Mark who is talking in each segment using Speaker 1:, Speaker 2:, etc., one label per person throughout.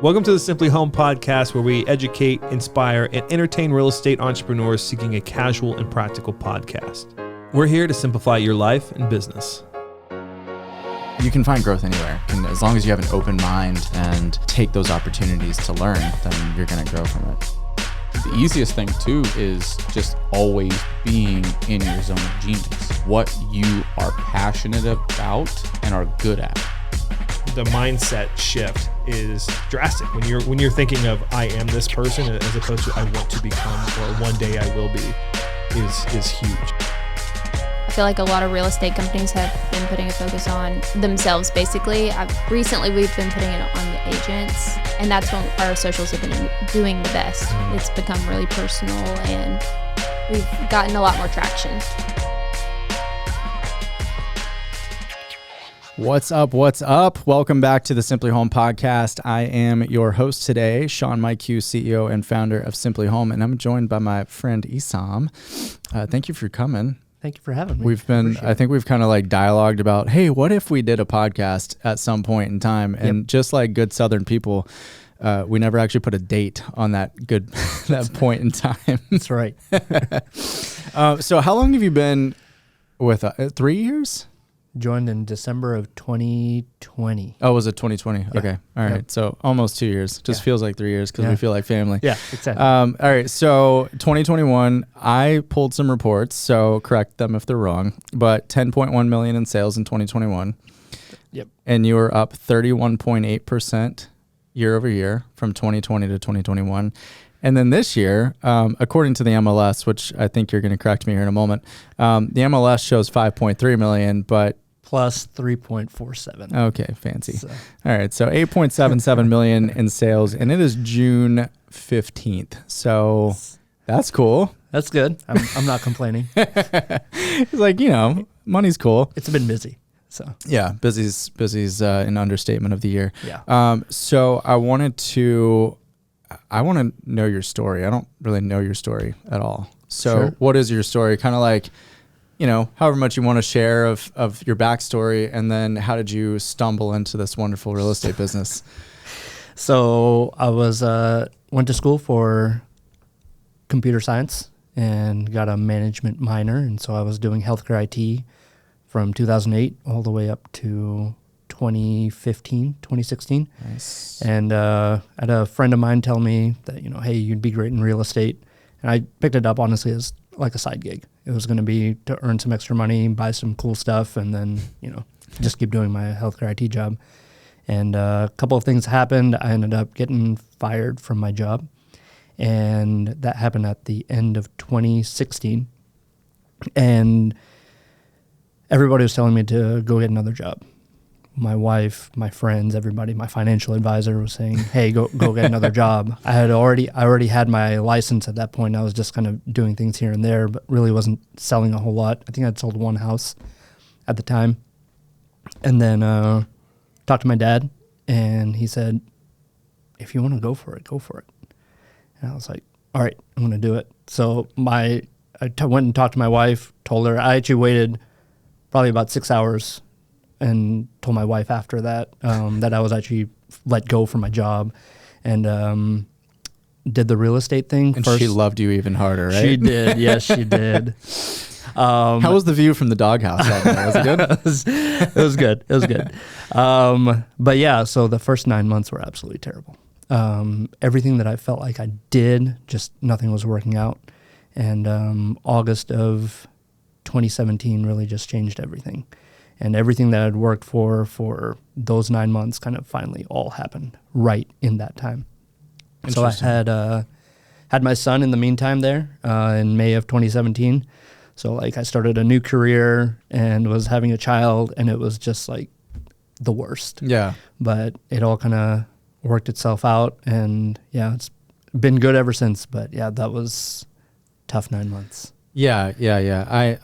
Speaker 1: Welcome to the simpliHŌM podcast, where we educate, inspire, and entertain real estate entrepreneurs seeking a casual and practical podcast. We're here to simplify your life and business.
Speaker 2: You can find growth anywhere. And as long as you have an open mind and take those opportunities to learn, then you're going to grow from it.
Speaker 3: The easiest thing too is just always being in your zone of genius. What you are passionate about and are good at.
Speaker 1: The mindset shift is drastic when you're thinking of I am this person as opposed to I want to become or one day I will be is huge.
Speaker 4: I feel like a lot of real estate companies have been putting a focus on themselves, basically. Recently, we've been putting it on the agents, and that's when our socials have been doing the best. It's become really personal, and we've gotten a lot more traction.
Speaker 2: What's up? What's up? Welcome back to the simpliHŌM podcast. I am your host today, Sean Miku, CEO and founder of simpliHŌM, and I'm joined by my friend Isam. Thank you for coming.
Speaker 5: Thank you for having me.
Speaker 2: I think we've kind of like dialogued about, hey, what if we did a podcast at some point in time? And just like good Southern people, we never actually put a date on that point in time.
Speaker 5: That's right.
Speaker 2: So how long have you been with 3 years?
Speaker 5: Joined in December of 2020.
Speaker 2: Oh, was it 2020?
Speaker 5: Yeah.
Speaker 2: Okay. All right.
Speaker 5: Yep.
Speaker 2: So almost 2 years. Just feels like 3 years because we feel like family.
Speaker 5: Yeah, exactly.
Speaker 2: All right. So 2021, I pulled some reports, so correct them if they're wrong, but 10.1 million in sales in 2021.
Speaker 5: Yep.
Speaker 2: And you were up 31.8% year over year from 2020 to 2021. And then this year, according to the MLS, which I think you're going to correct me here in a moment, the MLS shows 5.3 million, but
Speaker 5: plus 3.47.
Speaker 2: Okay, fancy. So. All right, so 8.77 million in sales, and it is June 15th. So that's cool.
Speaker 5: That's good. I'm not complaining.
Speaker 2: It's like, money's cool.
Speaker 5: It's been busy. So
Speaker 2: yeah, busy's an understatement of the year.
Speaker 5: Yeah.
Speaker 2: So I want to know your story. I don't really know your story at all. So What is your story? Kind of like, however much you want to share of your backstory, and then how did you stumble into this wonderful real estate business?
Speaker 5: So I went to school for computer science and got a management minor. And so I was doing healthcare IT from 2008 all the way up to 2016.
Speaker 2: Nice.
Speaker 5: And I had a friend of mine tell me that, hey, you'd be great in real estate. And I picked it up, honestly, as like a side gig. It was going to be to earn some extra money, buy some cool stuff, and then, just keep doing my healthcare IT job. And a couple of things happened. I ended up getting fired from my job. And that happened at the end of 2016. And everybody was telling me to go get another job. My wife, my friends, everybody, my financial advisor was saying, hey, go get another job. I already had my license at that point. I was just kind of doing things here and there, but really wasn't selling a whole lot. I think I'd sold one house at the time. And then talked to my dad, and he said, if you want to go for it, go for it. And I was like, all right, I'm going to do it. So went and talked to my wife, told her. I actually waited probably about 6 hours and told my wife after that that I was actually let go from my job, and did the real estate thing.
Speaker 2: And
Speaker 5: first.
Speaker 2: She loved you even harder, right?
Speaker 5: She did. Yes, she did.
Speaker 2: How was the view from the doghouse out there? Was it good?
Speaker 5: It was good. It was good. But yeah, so the first 9 months were absolutely terrible. Everything that I felt like I did, just nothing was working out. And August of 2017 really just changed everything. And everything that I'd worked for those 9 months kind of finally all happened right in that time. So I had my son in the meantime there in May of 2017. So I started a new career and was having a child, and it was just like the worst.
Speaker 2: Yeah. But
Speaker 5: it all kind of worked itself out, and it's been good ever since. But that was tough 9 months.
Speaker 2: Yeah.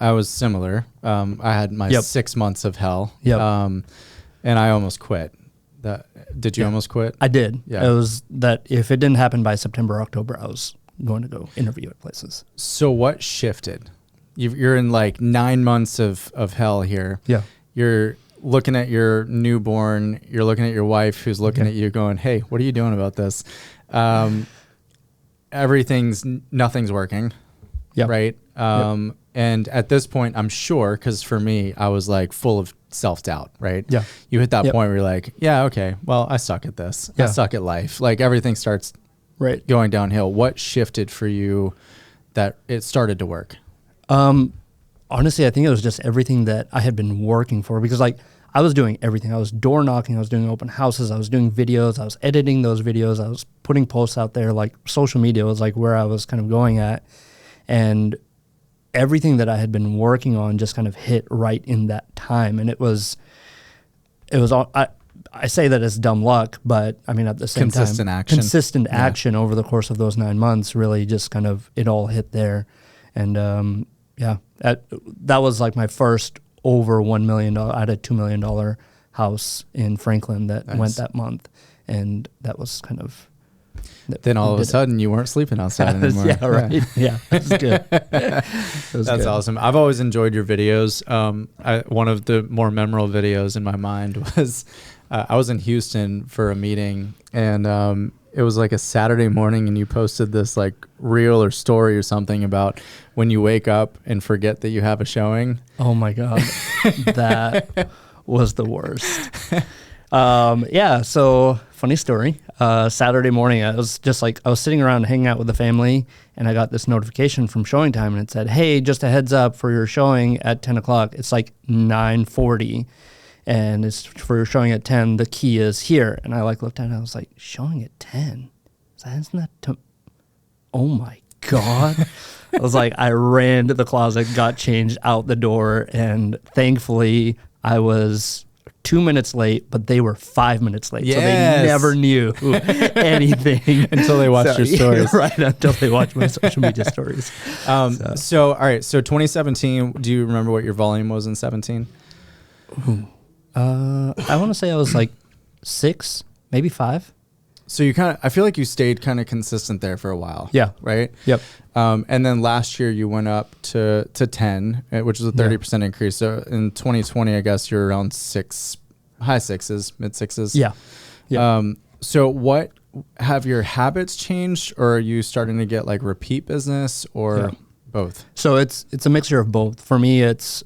Speaker 2: I was similar. I had my 6 months of hell.
Speaker 5: Yep.
Speaker 2: And I almost quit. Did you almost quit?
Speaker 5: I did.
Speaker 2: Yeah.
Speaker 5: It was that if it didn't happen by September, October, I was going to go interview at places.
Speaker 2: So what shifted? You're in like 9 months of hell here.
Speaker 5: Yeah.
Speaker 2: You're looking at your newborn, you're looking at your wife who's looking at you going, hey, what are you doing about this? Nothing's working.
Speaker 5: Yep.
Speaker 2: Right. And at this point, I'm sure, because for me, I was like full of self-doubt, right?
Speaker 5: Yeah.
Speaker 2: You hit that point where you're like, yeah, okay, well, I suck at this. I suck at life. Like everything starts going downhill. What shifted for you that it started to work?
Speaker 5: Honestly, I think it was just everything that I had been working for, because like I was doing everything. I was door knocking, I was doing open houses, I was doing videos, I was editing those videos, I was putting posts out there. Like social media was like where I was kind of going at. And everything that I had been working on just kind of hit right in that time. And it was all, I say that as dumb luck, but I mean, at the same time, consistent action over the course of those 9 months, really just kind of, it all hit there. And, that was like my first over $1 million. I had a $2 million house in Franklin that went that month. And that was kind of,
Speaker 2: then all of a sudden you weren't sleeping outside anymore.
Speaker 5: Yeah, right. Yeah, that's good.
Speaker 2: That's awesome. I've always enjoyed your videos. One of the more memorable videos in my mind was I was in Houston for a meeting, and it was like a Saturday morning, and you posted this like reel or story or something about when you wake up and forget that you have a showing.
Speaker 5: Oh my God. That was the worst. So funny story. Saturday morning, I was sitting around hanging out with the family, and I got this notification from showing time, and it said, hey, just a heads up for your showing at 10 o'clock. It's like 9:40, and it's for your showing at 10. The key is here. And I like looked at it, and I was like, showing at 10? Oh my God. I was like, I ran to the closet, got changed out the door, and thankfully I was 2 minutes late, but they were 5 minutes late. Yes. So they never knew anything.
Speaker 2: Until they watched your stories.
Speaker 5: Yeah, right, until they watched my social media stories.
Speaker 2: So 2017, do you remember what your volume was in 17?
Speaker 5: I want to say I was like 6, maybe 5.
Speaker 2: So I feel like you stayed kind of consistent there for a while.
Speaker 5: Yeah.
Speaker 2: Right?
Speaker 5: Yep.
Speaker 2: And then last year you went up to 10, which was a 30% increase. So in 2020, I guess you're around high sixes, mid sixes.
Speaker 5: Yeah.
Speaker 2: So what, have your habits changed, or are you starting to get like repeat business, or both?
Speaker 5: So it's a mixture of both. For me, it's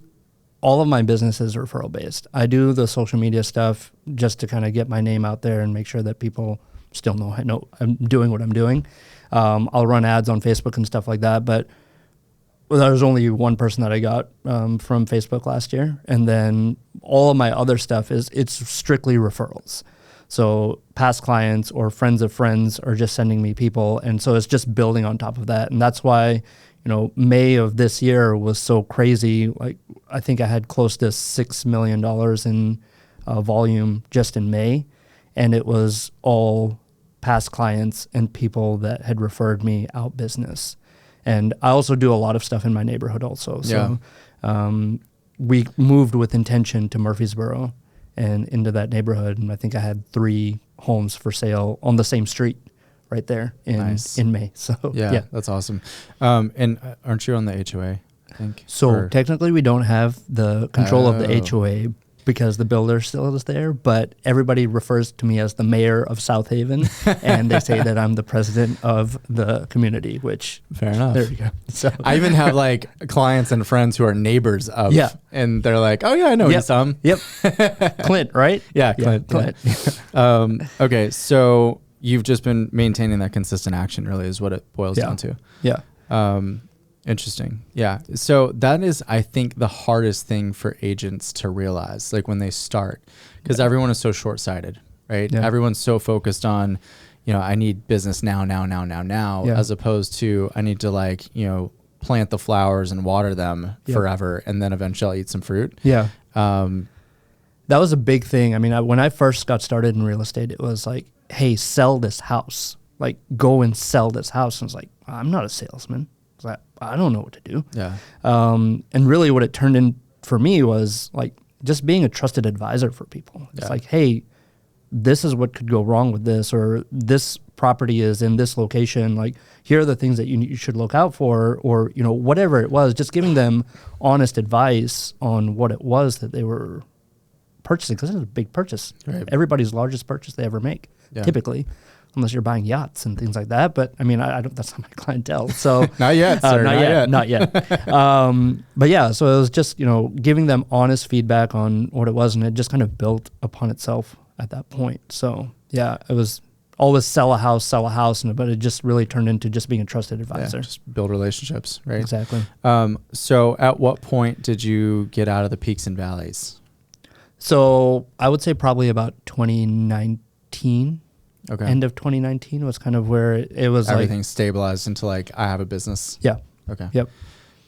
Speaker 5: all of my business is referral based. I do the social media stuff just to kind of get my name out there and make sure that people still know I'm doing what I'm doing. I'll run ads on Facebook and stuff like that, but there was only one person that I got from Facebook last year. And then all of my other stuff it's strictly referrals. So past clients or friends of friends are just sending me people. And so it's just building on top of that. And that's why, May of this year was so crazy. Like, I think I had close to $6 million in volume just in May. And it was all past clients and people that had referred me out business. And I also do a lot of stuff in my neighborhood also. So we moved with intention to Murfreesboro and into that neighborhood. And I think I had 3 homes for sale on the same street right there in May. So yeah,
Speaker 2: that's awesome. And aren't you on the HOA, I think?
Speaker 5: So technically we don't have the control of the HOA because the builder still is there, but everybody refers to me as the mayor of South Haven, and they say that I'm the president of the community, which...
Speaker 2: Fair enough.
Speaker 5: There you go. So
Speaker 2: I even have like clients and friends who are neighbors of, and they're like, oh yeah, I know Isam.
Speaker 5: Yep. Clint, right?
Speaker 2: Yeah, Clint. Okay, so you've just been maintaining that consistent action, really, is what it boils down to.
Speaker 5: Yeah.
Speaker 2: Interesting. Yeah. So that is, I think, the hardest thing for agents to realize, like when they start, because everyone is so short-sighted, right? Yeah. Everyone's so focused on, I need business now, as opposed to I need to plant the flowers and water them forever, and then eventually I'll eat some fruit.
Speaker 5: Yeah. That was a big thing. I mean, when I first got started in real estate, it was like, hey, sell this house. Like, go and sell this house. And I was like, I'm not a salesman. I don't know what to do. Yeah. And really what it turned in for me was like just being a trusted advisor for people. It's like, hey, this is what could go wrong with this, or this property is in this location. Like, here are the things that you should look out for, or, whatever it was, just giving them honest advice on what it was that they were purchasing, because it's a big purchase.
Speaker 2: Right.
Speaker 5: Everybody's largest purchase they ever make, typically, unless you're buying yachts and things like that. But I mean, I don't. That's not my clientele. So
Speaker 2: Not yet, sir.
Speaker 5: not yet. But yeah, so it was just, giving them honest feedback on what it was, and it just kind of built upon itself at that point. So yeah, it was always sell a house, but it just really turned into just being a trusted advisor.
Speaker 2: Just build relationships, right?
Speaker 5: Exactly.
Speaker 2: So at what point did you get out of the peaks and valleys?
Speaker 5: So I would say probably about 2019.
Speaker 2: Okay.
Speaker 5: End of 2019 was kind of where it was
Speaker 2: everything stabilized into like, I have a business.
Speaker 5: Yeah.
Speaker 2: Okay.
Speaker 5: Yep.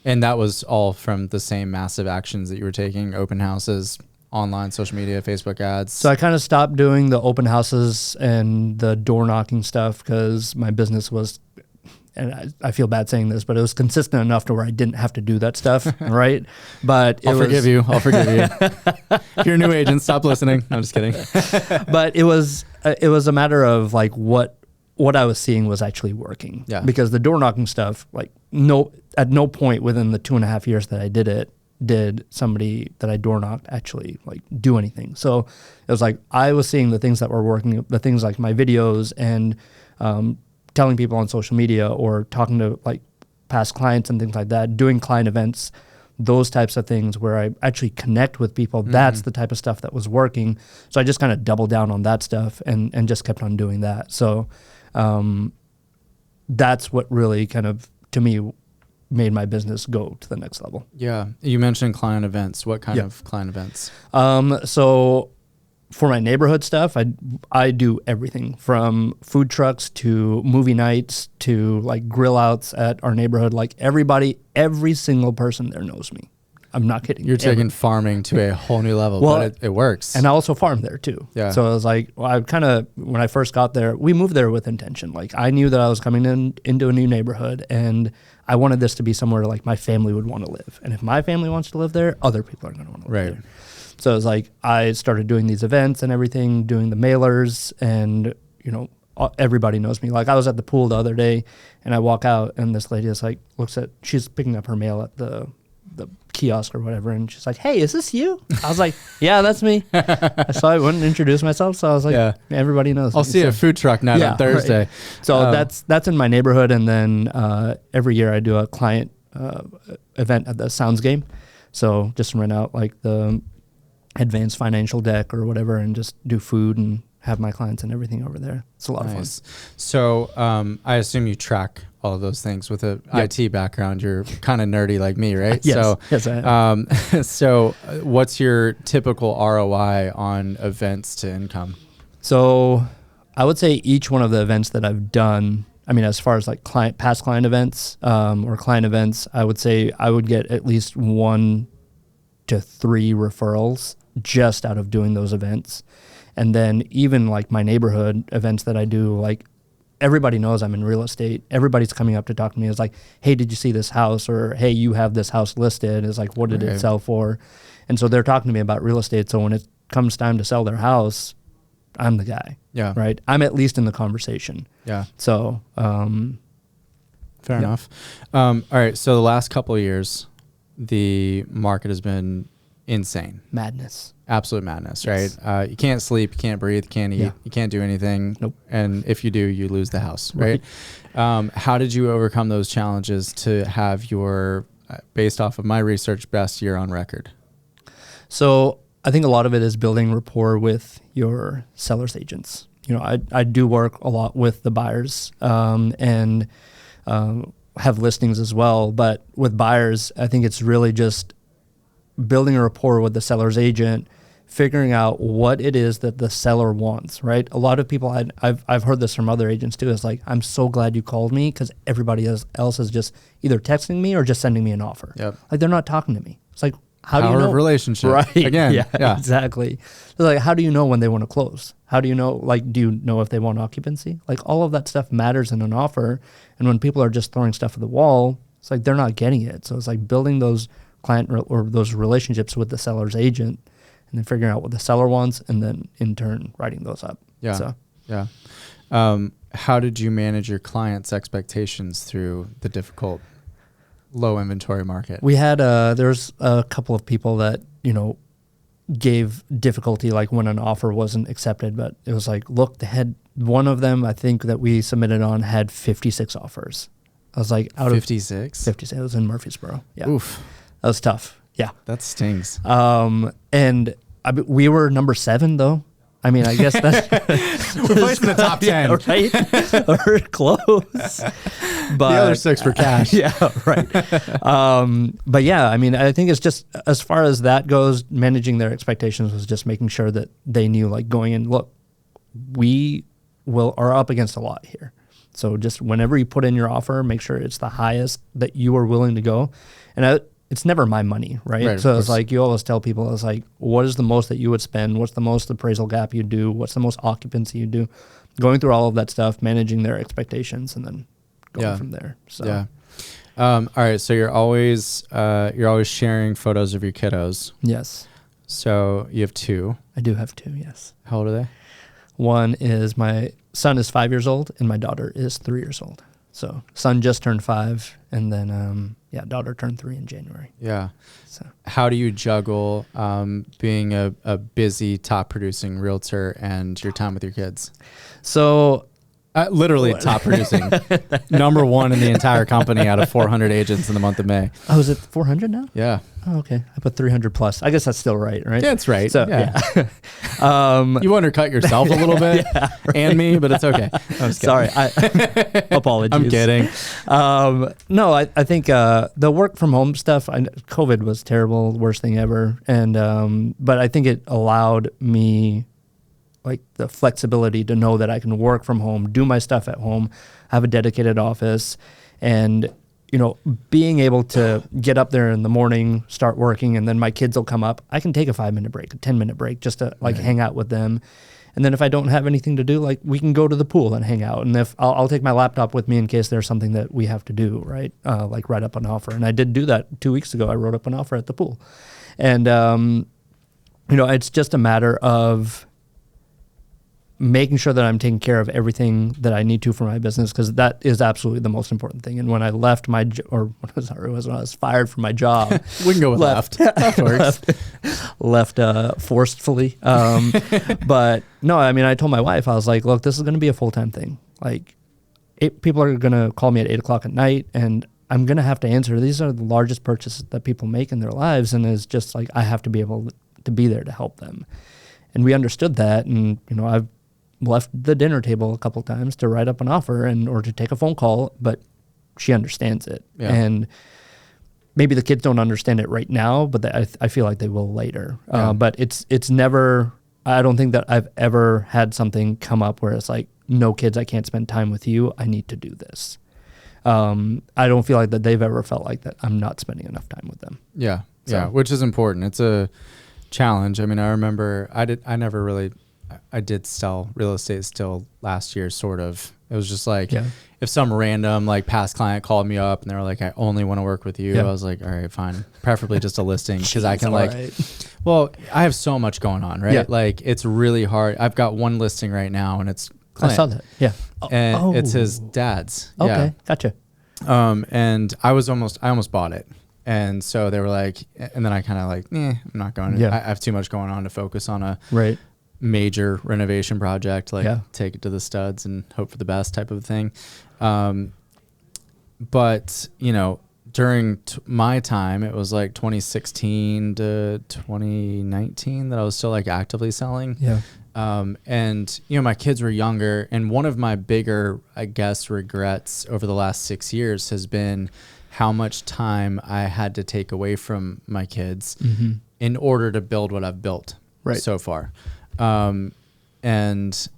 Speaker 2: And that was all from the same massive actions that you were taking, open houses, online, social media, Facebook ads.
Speaker 5: So I kind of stopped doing the open houses and the door knocking stuff because my business was, and I feel bad saying this, but it was consistent enough to where I didn't have to do that stuff, right? But
Speaker 2: I'll forgive you. If you're a new agent, stop listening. I'm just kidding.
Speaker 5: But it was a matter of like what I was seeing was actually working.
Speaker 2: Yeah.
Speaker 5: Because the door knocking stuff, like at no point within the 2.5 years that I did it, did somebody that I door knocked actually like do anything. So it was like I was seeing the things that were working, the things like my videos and telling people on social media or talking to like past clients and things like that, doing client events, those types of things where I actually connect with people. Mm-hmm. That's the type of stuff that was working. So I just kind of doubled down on that stuff and just kept on doing that. So that's what really kind of, to me, made my business go to the next level.
Speaker 2: Yeah. You mentioned client events. What kind of client events?
Speaker 5: So for my neighborhood stuff, I do everything from food trucks to movie nights to like grill outs at our neighborhood. Like every single person there knows me. I'm not kidding.
Speaker 2: You're taking farming to a whole new level, but it works.
Speaker 5: And I also farm there too.
Speaker 2: Yeah.
Speaker 5: So I was like, when I first got there, we moved there with intention. Like I knew that I was coming into a new neighborhood and I wanted this to be somewhere like my family would want to live. And if my family wants to live there, other people are going to want to live there. So it was like, I started doing these events and everything, doing the mailers, and, everybody knows me. Like I was at the pool the other day and I walk out and this lady is like, she's picking up her mail at the kiosk or whatever. And she's like, "Hey, is this you?" I was like, "Yeah, that's me." So I wouldn't introduce myself. So I was like, everybody knows.
Speaker 2: I'll see a food truck night on Thursday.
Speaker 5: Right. So that's in my neighborhood. And then every year I do a client event at the Sounds game. So just rent out like the advanced financial deck or whatever and just do food and have my clients and everything over there. It's a lot of fun.
Speaker 2: So I assume you track all of those things with a IT background. You're kind of nerdy like me, right?
Speaker 5: Yes. Yes, I am.
Speaker 2: So what's your typical ROI on events to income?
Speaker 5: So I would say each one of the events that I've done, I mean, as far as like past client events or client events, I would say I would get at least 1 to 3 referrals just out of doing those events. And then even like my neighborhood events that I do, like everybody knows I'm in real estate. Everybody's coming up to talk to me. It's like, "Hey, did you see this house?" Or, "Hey, you have this house listed." It's like, "What did it sell for?" And so they're talking to me about real estate. So when it comes time to sell their house, I'm the guy. Yeah. Right. I'm at least in the conversation.
Speaker 2: Yeah.
Speaker 5: So,
Speaker 2: fair enough. All right. So the last couple of years, the market has been insane.
Speaker 5: Madness.
Speaker 2: Absolute madness, yes. Right? You can't sleep, you can't breathe, you can't eat, you can't do anything.
Speaker 5: Nope.
Speaker 2: And if you do, you lose the house, right? How did you overcome those challenges to have your, based off of my research, best year on record?
Speaker 5: So I think a lot of it is building rapport with your seller's agents. I do work a lot with the buyers and have listings as well. But with buyers, I think it's really just building a rapport with the seller's agent, figuring out what it is that the seller wants, right? A lot of people, I've heard this from other agents too, is like, "I'm so glad you called me," because everybody else is just either texting me or just sending me an offer.
Speaker 2: Yep.
Speaker 5: Like they're not talking to me. It's like, how do you know?
Speaker 2: Relationship.
Speaker 5: Right.
Speaker 2: Again.
Speaker 5: Yeah, exactly. So like, how do you know when they want to close? How do you know, like, do you know if they want occupancy? Like all of that stuff matters in an offer. And when people are just throwing stuff at the wall, it's like, they're not getting it. So it's like building those or those relationships with the seller's agent and then figuring out what the seller wants and then in turn writing those up.
Speaker 2: Yeah.
Speaker 5: So.
Speaker 2: Yeah. How did you manage your clients' expectations through the difficult low inventory market?
Speaker 5: We had, there's a couple of people that, gave difficulty, like when an offer wasn't accepted. But it was like, look, one of them, I think that we submitted on, had 56 offers. I was like, out
Speaker 2: 56?
Speaker 5: 56. It was in Murfreesboro. Yeah.
Speaker 2: Oof.
Speaker 5: That was tough. Yeah.
Speaker 2: That stings.
Speaker 5: And we were number 7 though. I mean, I guess that's
Speaker 2: We're placed in the top 10.
Speaker 5: Yeah, right? We're close. But
Speaker 2: The other 6 were cash.
Speaker 5: yeah, right. But yeah, I mean, I think it's just, as far as that goes, managing their expectations was just making sure that they knew, like, going in, look, we are up against a lot here. So just whenever you put in your offer, make sure it's the highest that you are willing to go. And it's never my money, right? So it's like, you always tell people, it's like, what is the most that you would spend? What's the most appraisal gap you do? What's the most occupancy you do? Going through all of that stuff, managing their expectations, and then going from there. So
Speaker 2: Yeah. All right. So you're always sharing photos of your kiddos.
Speaker 5: yes,
Speaker 2: So you have 2.
Speaker 5: I do have 2. Yes,
Speaker 2: How old are they?
Speaker 5: one is, my son is 5 years old, and my daughter is 3 years old. So son just turned 5, and then daughter turned 3 in January.
Speaker 2: Yeah.
Speaker 5: So
Speaker 2: How do you juggle being a busy top producing realtor and your time with your kids?
Speaker 5: so
Speaker 2: Literally top producing. Number 1 in the entire company out of 400 agents in the month of May.
Speaker 5: oh, is it 400 now?
Speaker 2: Yeah.
Speaker 5: Oh, okay. I put 300 plus. I guess that's still right?
Speaker 2: Yeah, that's right.
Speaker 5: So
Speaker 2: yeah. You undercut yourself a little bit and me, but it's okay. I'm just
Speaker 5: Sorry, apologies.
Speaker 2: I'm kidding.
Speaker 5: No, I think the work from home stuff, COVID was terrible, worst thing ever. And but I think it allowed me, like, the flexibility to know that I can work from home, do my stuff at home, have a dedicated office, and, you know, being able to get up there in the morning, start working, and then my kids will come up. I can take a 5-minute break, a 10-minute break, just to hang out with them. And then if I don't have anything to do, like, we can go to the pool and hang out. And if I'll take my laptop with me in case there's something that we have to do, right? Like write up an offer. And I did do that 2 weeks ago. I wrote up an offer at the pool. And, you know, it's just a matter of making sure that I'm taking care of everything that I need to for my business, because that is absolutely the most important thing. And when I left when I was fired from my job,
Speaker 2: We can go with left. That works.
Speaker 5: left forcefully. But no, I mean, I told my wife, I was like, look, this is going to be a full-time thing. Like, people are going to call me at 8:00 at night, and I'm going to have to answer. These are the largest purchases that people make in their lives. And it's just like, I have to be able to be there to help them. And we understood that. And, you know, I've left the dinner table a couple of times to write up an offer or to take a phone call, but she understands it.
Speaker 2: Yeah.
Speaker 5: And maybe the kids don't understand it right now, but I feel like they will later.
Speaker 2: Yeah.
Speaker 5: But it's never, I don't think that I've ever had something come up where it's like, no, kids, I can't spend time with you. I need to do this. I don't feel like that they've ever felt like that I'm not spending enough time with them.
Speaker 2: Yeah.
Speaker 5: So.
Speaker 2: Yeah. Which is important. It's a challenge. I mean, I remember I did sell real estate still last year, sort of. It was just like, if some random like past client called me up and they were like, I only want to work with you. I was like, all right, fine. Preferably just a listing, because I can well, I have so much going on, right?
Speaker 5: Yeah.
Speaker 2: Like, it's really hard. I've got one listing right now, and it's Clint,
Speaker 5: I saw that. Yeah.
Speaker 2: and it's his dad's.
Speaker 5: Okay. Gotcha.
Speaker 2: And I almost bought it. And so they were like, and then I kind of like, I'm not going. I have too much going on to focus on a major renovation project, like take it to the studs and hope for the best type of thing. But, you know, during my time, it was like 2016 to 2019 that I was still like actively selling.
Speaker 5: Yeah.
Speaker 2: And, you know, my kids were younger. And one of my bigger, I guess, regrets over the last 6 years has been how much time I had to take away from my kids in order to build what I've built so far. And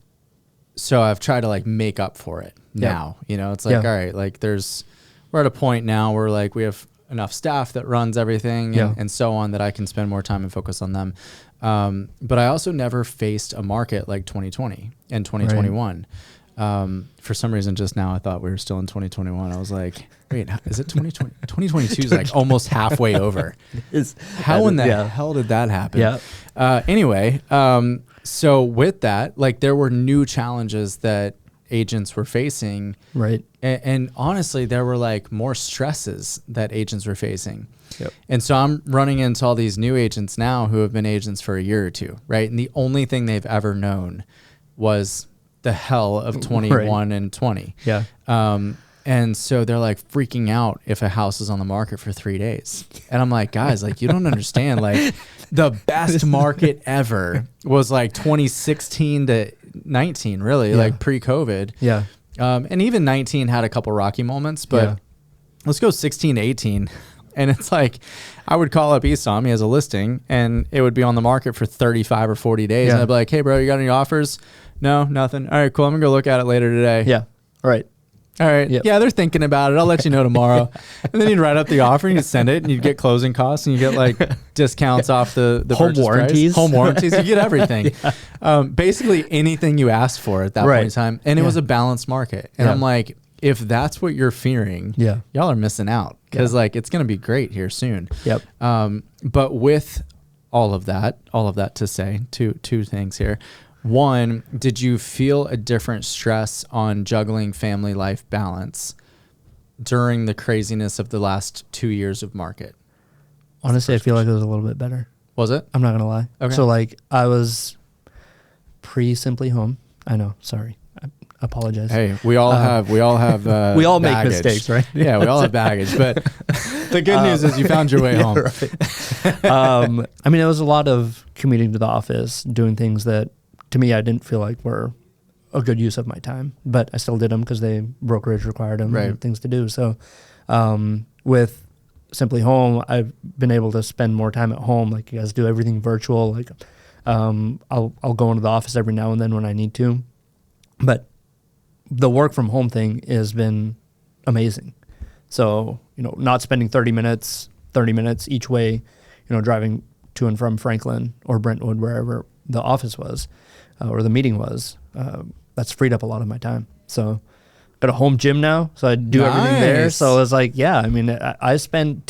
Speaker 2: so I've tried to like make up for it now, you know, it's like, all right, like we're at a point now where like we have enough staff that runs everything and so on, that I can spend more time and focus on them. But I also never faced a market like 2020 and 2021. For some reason, just now I thought we were still in 2021. I was like, wait, is it 2020? 2022 is like almost halfway over. How in the hell did that happen? Anyway, so with that, like there were new challenges that agents were facing.
Speaker 5: Right.
Speaker 2: And honestly, there were like more stresses that agents were facing.
Speaker 5: Yep.
Speaker 2: And so I'm running into all these new agents now who have been agents for a year or two, right? And the only thing they've ever known was the hell of 21 and 20.
Speaker 5: Yeah.
Speaker 2: And so they're like freaking out if a house is on the market for 3 days. And I'm like, guys, like, you don't understand. Like, the best market ever was like 2016 to 19, really, like pre-COVID.
Speaker 5: Yeah.
Speaker 2: And even 19 had a couple rocky moments, but let's go 16 to 18. And it's like, I would call up Isam, he has a listing, and it would be on the market for 35 or 40 days.
Speaker 5: Yeah.
Speaker 2: And I'd be like, hey, bro, you got any offers? No, nothing. All right, cool. I'm going to go look at it later today.
Speaker 5: Yeah. All right.
Speaker 2: All right.
Speaker 5: Yep.
Speaker 2: Yeah, they're thinking about it. I'll let you know tomorrow. And then you'd write up the offer and you'd send it and you'd get closing costs and you get like discounts off the
Speaker 5: home
Speaker 2: purchase
Speaker 5: warranties.
Speaker 2: price. Home warranties. You get everything. Basically anything you asked for at that point in time. And it was a balanced market. And I'm like, if that's what you're fearing, y'all are missing out because like it's going to be great here soon.
Speaker 5: Yep.
Speaker 2: But with all of that to say, two things here. One, did you feel a different stress on juggling family life balance during the craziness of the last 2 years of market?
Speaker 5: Honestly, I feel like it was a little bit better.
Speaker 2: Was it?
Speaker 5: I'm not going to lie.
Speaker 2: Okay.
Speaker 5: So like I was simpliHŌM. I know. Sorry. I apologize.
Speaker 2: Hey, we all have
Speaker 5: we all
Speaker 2: baggage.
Speaker 5: make mistakes, right?
Speaker 2: Yeah, we all have baggage. But the good news is you found your way home.
Speaker 5: Right. I mean, it was a lot of commuting to the office, doing things that to me I didn't feel like were a good use of my time, but I still did them because they brokerage required them and things to do. So with simpliHŌM, I've been able to spend more time at home. Like you guys do everything virtual. Like I'll go into the office every now and then when I need to, but the work from home thing has been amazing. So, you know, not spending 30 minutes each way, you know, driving to and from Franklin or Brentwood, wherever the office was or the meeting was, that's freed up a lot of my time. So got a home gym now, so I do everything there. So it's like, yeah, I mean, I spend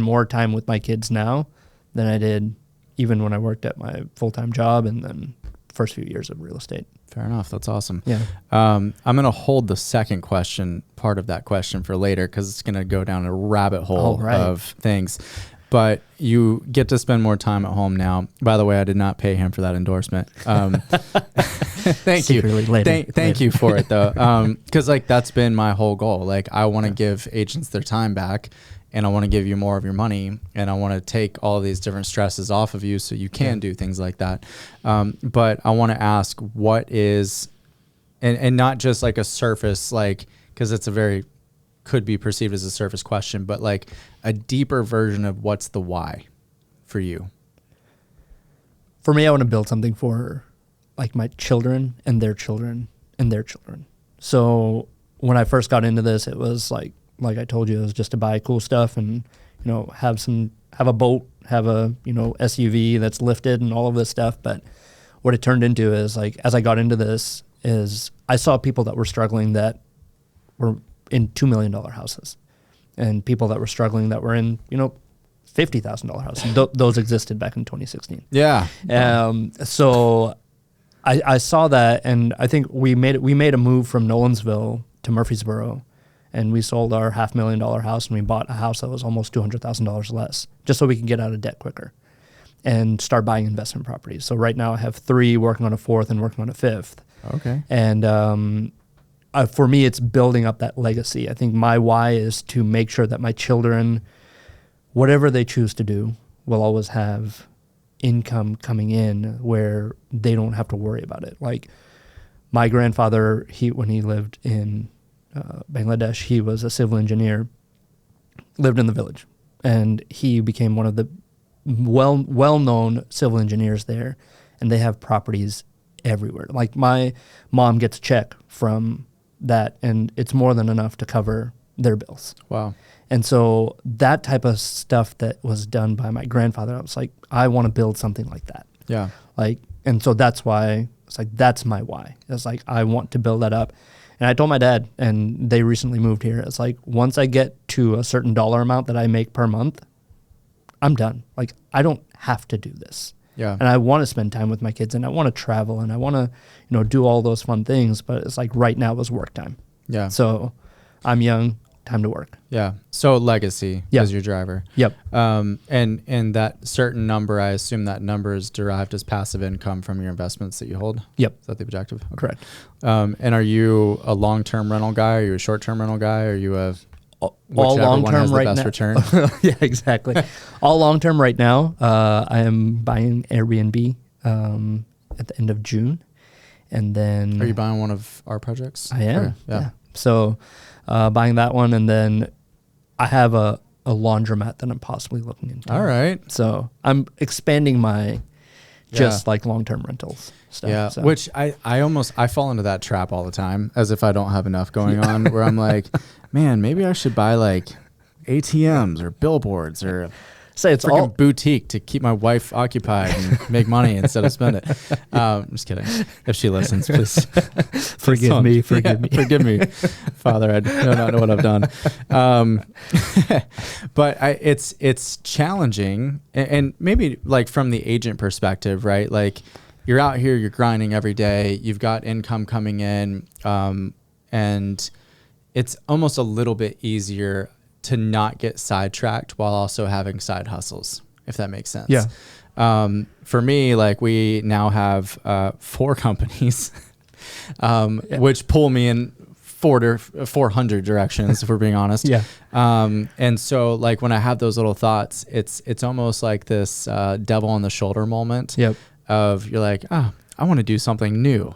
Speaker 5: more time with my kids now than I did even when I worked at my full-time job and then first few years of real estate.
Speaker 2: Fair enough. That's awesome.
Speaker 5: Yeah.
Speaker 2: I'm going to hold the second part of that question for later because it's going to go down a rabbit hole of things. But you get to spend more time at home now. By the way, I did not pay him for that endorsement. Thank you. Thank you for it though. Because like that's been my whole goal. Like I want to give agents their time back, and I want to give you more of your money, and I want to take all of these different stresses off of you so you can do things like that. But I want to ask what is, and not just like a surface, like, because it's could be perceived as a surface question, but like a deeper version of what's the why for you?
Speaker 5: For me, I want to build something for like my children and their children and their children. So when I first got into this, it was like I told you, it was just to buy cool stuff and, you know, have a boat, have a, you know, SUV that's lifted and all of this stuff. But what it turned into is like, as I got into this is I saw people that were struggling that were in $2 million houses and people that were struggling that were in, you know, $50,000 houses. Those existed back in 2016.
Speaker 2: Yeah.
Speaker 5: So I saw that, and I think we made a move from Nolensville to Murfreesboro, and we sold our $500,000 house and we bought a house that was almost $200,000 less just so we could get out of debt quicker and start buying investment properties. So right now I have 3, working on a 4th and working on a 5th.
Speaker 2: Okay.
Speaker 5: And for me, it's building up that legacy. I think my why is to make sure that my children, whatever they choose to do, will always have income coming in where they don't have to worry about it. Like my grandfather, when he lived in Bangladesh, he was a civil engineer, lived in the village, and he became one of the well-known civil engineers there, and they have properties everywhere. Like my mom gets a check from that, and it's more than enough to cover their bills.
Speaker 2: Wow.
Speaker 5: And so that type of stuff that was done by my grandfather, I was like, I want to build something like that.
Speaker 2: Yeah.
Speaker 5: Like, and so that's why it's like, that's my why. It's like, I want to build that up. And I told my dad, and they recently moved here. It's like, once I get to a certain dollar amount that I make per month, I'm done. Like, I don't have to do this.
Speaker 2: Yeah.
Speaker 5: And I want to spend time with my kids, and I want to travel, and I want to, do all those fun things. But it's like right now is work time.
Speaker 2: Yeah.
Speaker 5: So I'm young, time to work.
Speaker 2: Yeah. So legacy is your driver.
Speaker 5: Yep.
Speaker 2: And that certain number, I assume that number is derived as passive income from your investments that you hold.
Speaker 5: Yep.
Speaker 2: Is that the objective? Okay.
Speaker 5: Correct.
Speaker 2: And are you a long-term rental guy? Are you a short-term rental guy? Are you a
Speaker 5: all
Speaker 2: long
Speaker 5: long-term
Speaker 2: term
Speaker 5: right
Speaker 2: best
Speaker 5: now?
Speaker 2: return?
Speaker 5: Yeah, exactly. All long-term right now. I am buying Airbnb at the end of June. And then...
Speaker 2: Are you buying one of our projects?
Speaker 5: I am.
Speaker 2: Or, yeah.
Speaker 5: So buying that one, and then I have a laundromat that I'm possibly looking into.
Speaker 2: All right.
Speaker 5: So I'm expanding my just like long-term rentals stuff.
Speaker 2: Yeah.
Speaker 5: So.
Speaker 2: Which I fall into that trap all the time, as if I don't have enough going on, where I'm like, man, maybe I should buy like ATMs or billboards or
Speaker 5: say it's
Speaker 2: freaking
Speaker 5: all
Speaker 2: boutique to keep my wife occupied and make money instead of spend it. I'm just kidding. If she listens, please
Speaker 5: forgive me.
Speaker 2: Forgive me, Father. I do not know what I've done. But it's challenging, and maybe like from the agent perspective, right? Like you're out here, you're grinding every day. You've got income coming in, and it's almost a little bit easier to not get sidetracked while also having side hustles, if that makes sense.
Speaker 5: Yeah.
Speaker 2: For me, like we now have 4 companies, which pull me in 400 directions, if we're being honest.
Speaker 5: Yeah.
Speaker 2: And so like when I have those little thoughts, it's almost like this devil on the shoulder moment.
Speaker 5: Yep.
Speaker 2: Of you're like, I want to do something new.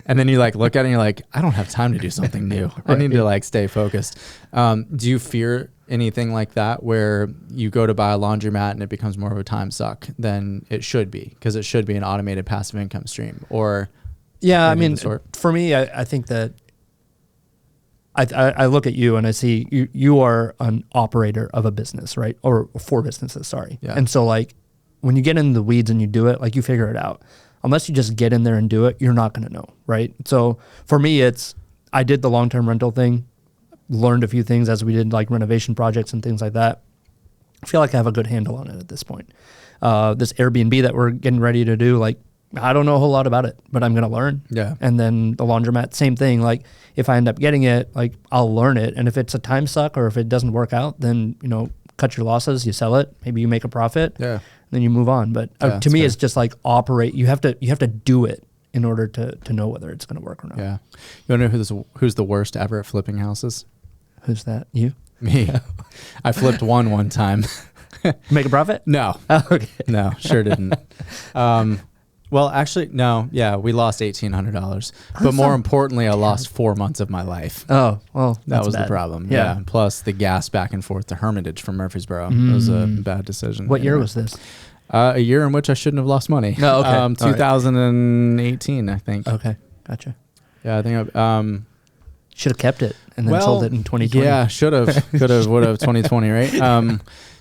Speaker 2: And then you like look at it and you're like, I don't have time to do something new. I need to like stay focused. Do you fear anything like that where you go to buy a laundromat and it becomes more of a time suck than it should be? Because it should be an automated passive income stream. Or
Speaker 5: yeah, I mean, for me, I think that I look at you and I see you are an operator of a business, right? Or 4 businesses, sorry.
Speaker 2: Yeah.
Speaker 5: And so like when you get in the weeds and you do it, like you figure it out. Unless you just get in there and do it, you're not going to know, right? So for me, I did the long-term rental thing, learned a few things as we did like renovation projects and things like that. I feel like I have a good handle on it at this point. This Airbnb that we're getting ready to do, like I don't know a whole lot about it, but I'm going to learn.
Speaker 2: Yeah.
Speaker 5: And then the laundromat, same thing. Like if I end up getting it, like I'll learn it. And if it's a time suck or if it doesn't work out, then, cut your losses, you sell it, maybe you make a profit.
Speaker 2: Yeah.
Speaker 5: Then you move on. But to me, it's just like operate. You have to do it in order to know whether it's going to work or not.
Speaker 2: Yeah. You want to know who's the worst ever at flipping houses?
Speaker 5: Who's that? You?
Speaker 2: Me. I flipped one time.
Speaker 5: Make a profit?
Speaker 2: No.
Speaker 5: Oh, okay.
Speaker 2: No, sure didn't. Well, actually, no. Yeah, we lost $1,800. But more importantly, I lost 4 months of my life.
Speaker 5: Oh, well,
Speaker 2: That was
Speaker 5: bad.
Speaker 2: the problem.
Speaker 5: Yeah.
Speaker 2: Yeah. Plus the gas back and forth to Hermitage from Murfreesboro. It was a bad decision.
Speaker 5: What year was this?
Speaker 2: A year in which I shouldn't have lost money.
Speaker 5: Oh, okay.
Speaker 2: 2018, I think.
Speaker 5: Okay, gotcha.
Speaker 2: Yeah, I think
Speaker 5: Should have kept it and then sold it in 2020.
Speaker 2: Yeah, should have, could have, would have, 2020, right?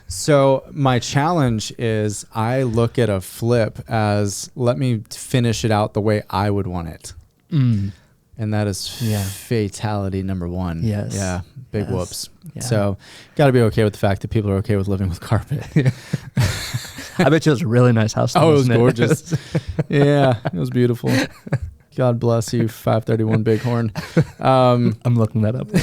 Speaker 2: So my challenge is I look at a flip as let me finish it out the way I would want it. And that is fatality number 1.
Speaker 5: Yes.
Speaker 2: Yeah. Big whoops.
Speaker 5: Yeah.
Speaker 2: So got to be okay with the fact that people are okay with living with carpet.
Speaker 5: I bet you it was a really nice house.
Speaker 2: Oh, it was gorgeous. Yeah, it was beautiful. God bless you, 531 Bighorn.
Speaker 5: I'm looking that up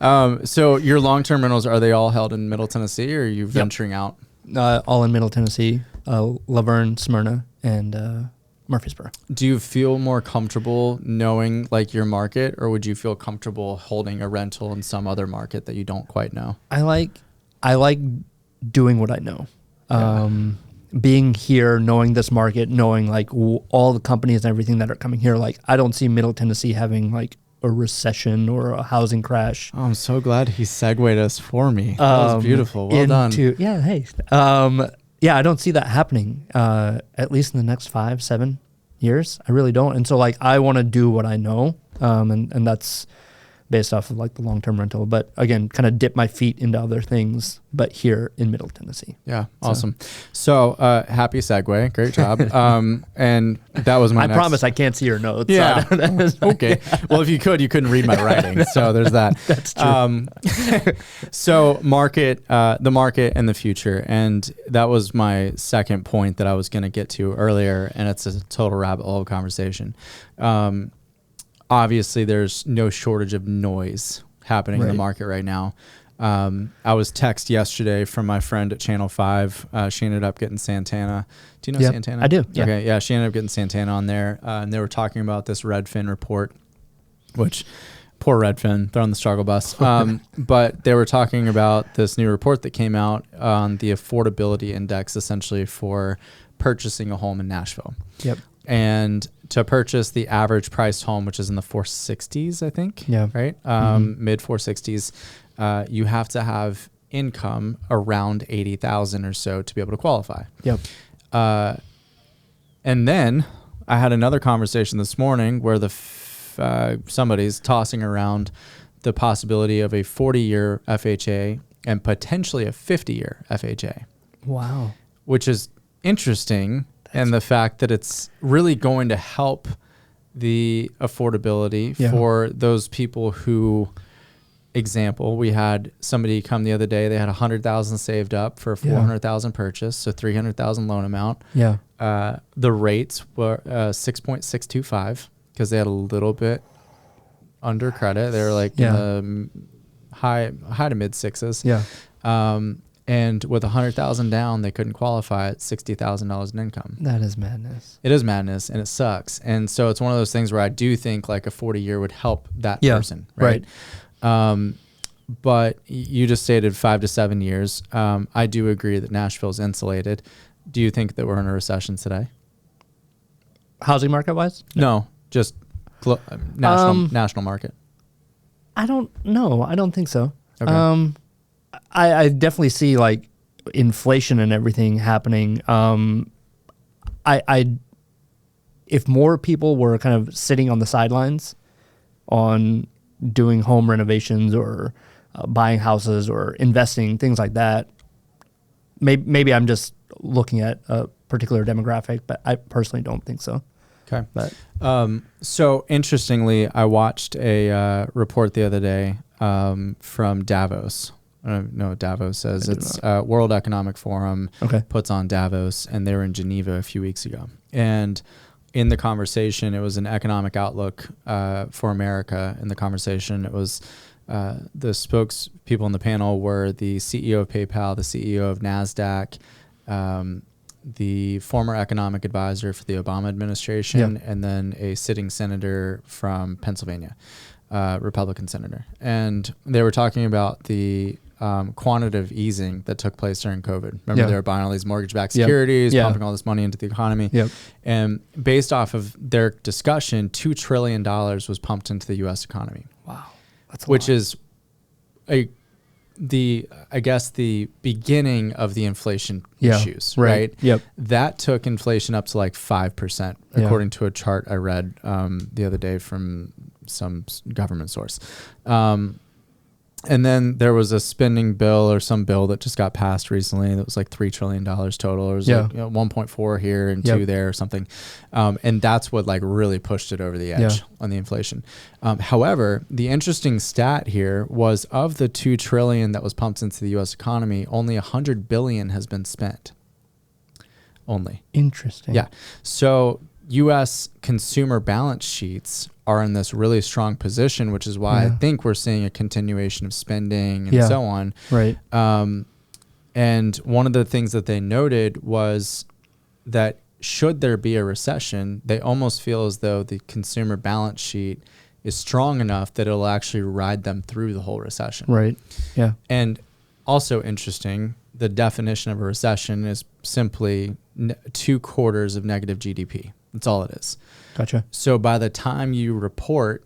Speaker 5: later.
Speaker 2: So your long-term rentals, are they all held in Middle Tennessee, or are you venturing out?
Speaker 5: All in Middle Tennessee, Laverne, Smyrna, and Murfreesboro.
Speaker 2: Do you feel more comfortable knowing like your market, or would you feel comfortable holding a rental in some other market that you don't quite know?
Speaker 5: I like doing what I know. Being here, knowing this market, knowing like all the companies and everything that are coming here. Like I don't see Middle Tennessee having like a recession or a housing crash.
Speaker 2: Oh, I'm so glad he segued us for me. That was beautiful. Well done.
Speaker 5: Yeah, hey. I don't see that happening, at least in the next 5-7 years. I really don't. And so like, I want to do what I know. And that's based off of like the long-term rental. But again, kind of dip my feet into other things, but here in Middle Tennessee.
Speaker 2: Yeah. Awesome. So happy segue. Great job. And that was my
Speaker 5: I promise I can't see your notes.
Speaker 2: Yeah.
Speaker 5: So
Speaker 2: Okay. Well, if you could, you couldn't read my writing. So there's that.
Speaker 5: That's true.
Speaker 2: So the market and the future. And that was my second point that I was going to get to earlier. And it's a total rabbit hole conversation. Obviously, there's no shortage of noise happening in the market right now. I was texted yesterday from my friend at Channel 5. She ended up getting Santana. Do you know Santana?
Speaker 5: I do. Yeah.
Speaker 2: Okay. Yeah. She ended up getting Santana on there. And they were talking about this Redfin report, which poor Redfin, they're on the struggle bus. But they were talking about this new report that came out on the affordability index, essentially for purchasing a home in Nashville.
Speaker 5: Yep.
Speaker 2: And to purchase the average priced home, which is in the 460s, I think.
Speaker 5: Yeah.
Speaker 2: Right. Mid 460s. You have to have income around 80,000 or so to be able to qualify.
Speaker 5: Yep.
Speaker 2: And then I had another conversation this morning where somebody's tossing around the possibility of a 40-year FHA and potentially a 50-year FHA.
Speaker 5: Wow.
Speaker 2: Which is interesting. And the fact that it's really going to help the affordability for those people who, example, we had somebody come the other day, they had 100,000 saved up for a 400,000 purchase, so 300,000 loan amount.
Speaker 5: Yeah.
Speaker 2: The rates were 6.625 because they had a little bit under credit. They were like in the high to mid sixes.
Speaker 5: Yeah.
Speaker 2: And with 100,000 down, they couldn't qualify at $60,000 in income.
Speaker 5: That is madness.
Speaker 2: It is madness, and it sucks. And so it's one of those things where I do think like a 40-year would help that person, right? But you just stated 5 to 7 years. I do agree that Nashville's insulated. Do you think that we're in a recession today?
Speaker 5: Housing market wise?
Speaker 2: No, just national market.
Speaker 5: I don't know. I don't think so.
Speaker 2: Okay.
Speaker 5: I definitely see like inflation and everything happening. If more people were kind of sitting on the sidelines on doing home renovations or buying houses or investing, things like that, maybe I'm just looking at a particular demographic, but I personally don't think so.
Speaker 2: Okay.
Speaker 5: But
Speaker 2: so interestingly, I watched a report the other day from Davos. I don't know what Davos says. It's World Economic Forum puts on Davos, and they were in Geneva a few weeks ago. And in the conversation, it was an economic outlook for America. In the conversation, it was the spokespeople in the panel were the CEO of PayPal, the CEO of NASDAQ, the former economic advisor for the Obama administration, and then a sitting senator from Pennsylvania, Republican senator. And they were talking about the quantitative easing that took place during COVID. Remember, they were buying all these mortgage-backed securities, pumping all this money into the economy. And based off of their discussion, $2 trillion was pumped into the U.S. economy.
Speaker 5: Wow. That's a
Speaker 2: which
Speaker 5: lot.
Speaker 2: is I guess the beginning of the inflation issues, right?
Speaker 5: Yep.
Speaker 2: That took inflation up to like 5%, according to a chart I read the other day from some government source. And then there was a spending bill or some bill that just got passed recently that was like $3 trillion total. It was like 1.4 here and 2 there or something. And that's what like really pushed it over the edge on the inflation. However, the interesting stat here was of the $2 trillion that was pumped into the U.S. economy, only $100 billion has been spent. Only.
Speaker 5: Interesting.
Speaker 2: Yeah. So U.S. consumer balance sheets are in this really strong position, which is why I think we're seeing a continuation of spending and so on.
Speaker 5: Right.
Speaker 2: And one of the things that they noted was that should there be a recession, they almost feel as though the consumer balance sheet is strong enough that it'll actually ride them through the whole recession.
Speaker 5: Right. Yeah.
Speaker 2: And also interesting, the definition of a recession is simply 2 quarters of negative GDP. That's all it is.
Speaker 5: Gotcha.
Speaker 2: So by the time you report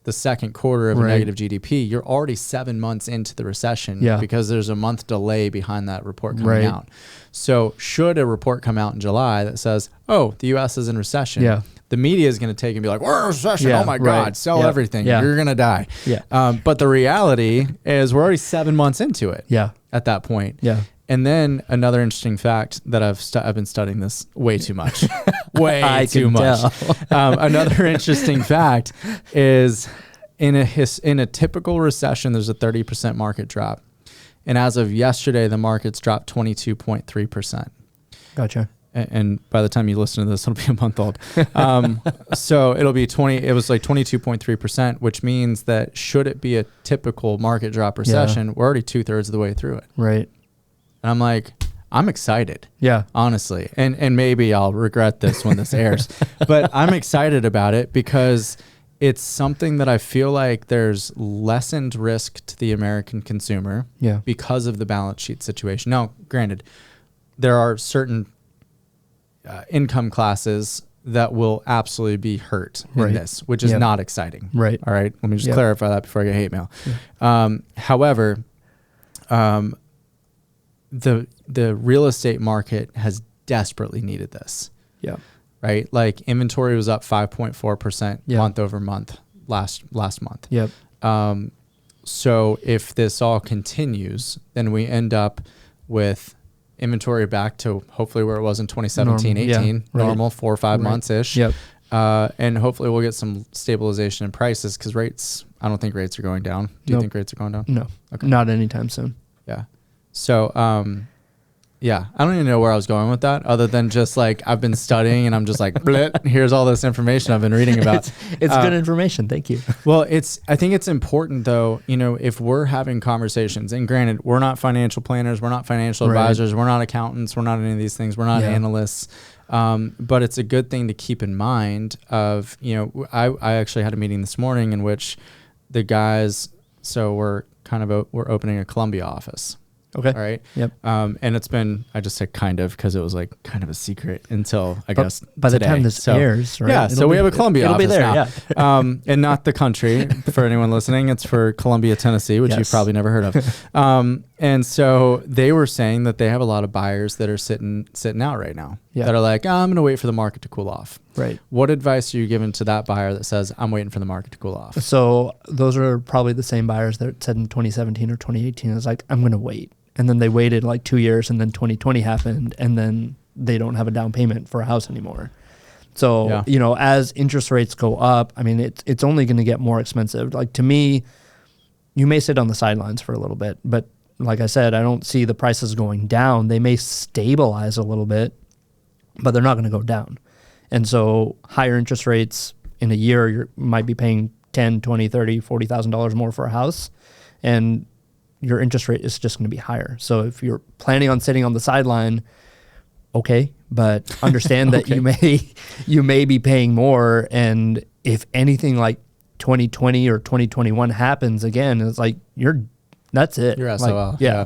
Speaker 2: the second quarter of a negative GDP, you're already 7 months into the recession because there's a month delay behind that report coming out. So should a report come out in July that says, oh, the U.S. is in recession, the the media is going to take and be like, we're in a recession.
Speaker 5: Yeah,
Speaker 2: Oh my
Speaker 5: right.
Speaker 2: God, sell
Speaker 5: Yep.
Speaker 2: everything.
Speaker 5: Yeah.
Speaker 2: You're going to die.
Speaker 5: Yeah.
Speaker 2: But the reality is we're already 7 months into it
Speaker 5: Yeah.
Speaker 2: at that point.
Speaker 5: Yeah.
Speaker 2: And then another interesting fact that I've been studying this way too much, way
Speaker 5: I
Speaker 2: too
Speaker 5: can
Speaker 2: much. Another interesting fact is in a typical recession, there's a 30% market drop. And as of yesterday, the market's dropped 22.3%.
Speaker 5: Gotcha.
Speaker 2: And by the time you listen to this, it'll be a month old. So it'll be it was like 22.3%, which means that should it be a typical market drop recession, we're already 2/3 of the way through it.
Speaker 5: Right.
Speaker 2: And I'm like, I'm excited.
Speaker 5: Yeah.
Speaker 2: Honestly. And maybe I'll regret this when this airs, but I'm excited about it because it's something that I feel like there's lessened risk to the American consumer
Speaker 5: Yeah.
Speaker 2: because of the balance sheet situation. Now, granted, there are certain income classes that will absolutely be hurt in
Speaker 5: Right.
Speaker 2: this, which is
Speaker 5: Yeah.
Speaker 2: not exciting.
Speaker 5: Right.
Speaker 2: All right. Let me just
Speaker 5: Yeah.
Speaker 2: clarify that before I get hate mail. However, the real estate market has desperately needed this,
Speaker 5: Yeah.
Speaker 2: right? Like inventory was up 5.4%
Speaker 5: Yeah.
Speaker 2: month over month last month.
Speaker 5: Yep.
Speaker 2: So if this all continues, then we end up with inventory back to hopefully where it was in 2017,
Speaker 5: Normal.
Speaker 2: 18,
Speaker 5: Yeah, right.
Speaker 2: normal 4 or 5
Speaker 5: Right.
Speaker 2: months ish.
Speaker 5: Yep.
Speaker 2: And hopefully we'll get some stabilization in prices because I don't think rates are going down. Do you
Speaker 5: Nope.
Speaker 2: think rates are going down?
Speaker 5: No.
Speaker 2: Okay.
Speaker 5: Not anytime soon.
Speaker 2: Yeah. So, yeah, I don't even know where I was going with that other than just like I've been studying and I'm just like, blit, here's all this information I've been reading about.
Speaker 5: It's good information. Thank you.
Speaker 2: Well, I think it's important though, if we're having conversations, and granted, we're not financial planners, we're not financial
Speaker 5: Right.
Speaker 2: advisors, we're not accountants, we're not any of these things, we're not
Speaker 5: Yeah.
Speaker 2: analysts. But it's a good thing to keep in mind of, I actually had a meeting this morning in which the guys, so we're opening a Columbia office.
Speaker 5: Okay.
Speaker 2: All right.
Speaker 5: Yep.
Speaker 2: And it's been, I just said kind of because it was like kind of a secret until I guess
Speaker 5: By the
Speaker 2: today.
Speaker 5: time this airs, right?
Speaker 2: Yeah. So we have a Columbia
Speaker 5: It'll
Speaker 2: office
Speaker 5: be there.
Speaker 2: now.
Speaker 5: Yeah.
Speaker 2: And not the country for anyone listening. It's for Columbia, Tennessee, which you've
Speaker 5: Yes.
Speaker 2: probably never heard of. And so they were saying that they have a lot of buyers that are sitting out right now
Speaker 5: Yeah.
Speaker 2: that are like, I'm going to wait for the market to cool off.
Speaker 5: Right.
Speaker 2: What advice are you giving to that buyer that says, I'm waiting for the market to cool off?
Speaker 5: So those are probably the same buyers that said in 2017 or 2018, it's like, I'm going to wait. And then they waited like 2 years and then 2020 happened and then they don't have a down payment for a house anymore. So,
Speaker 2: Yeah.
Speaker 5: As interest rates go up, I mean, it's only going to get more expensive. Like to me, you may sit on the sidelines for a little bit, but like I said, I don't see the prices going down. They may stabilize a little bit, but they're not going to go down. And so higher interest rates in a year, you might be paying $10, $20, $30, $40,000 more for a house. And your interest rate is just going to be higher. So if you're planning on sitting on the sideline, okay, but understand that you may be paying more. And if anything like 2020 or 2021 happens again, it's like that's it.
Speaker 2: You're
Speaker 5: Like,
Speaker 2: SOL.
Speaker 5: yeah.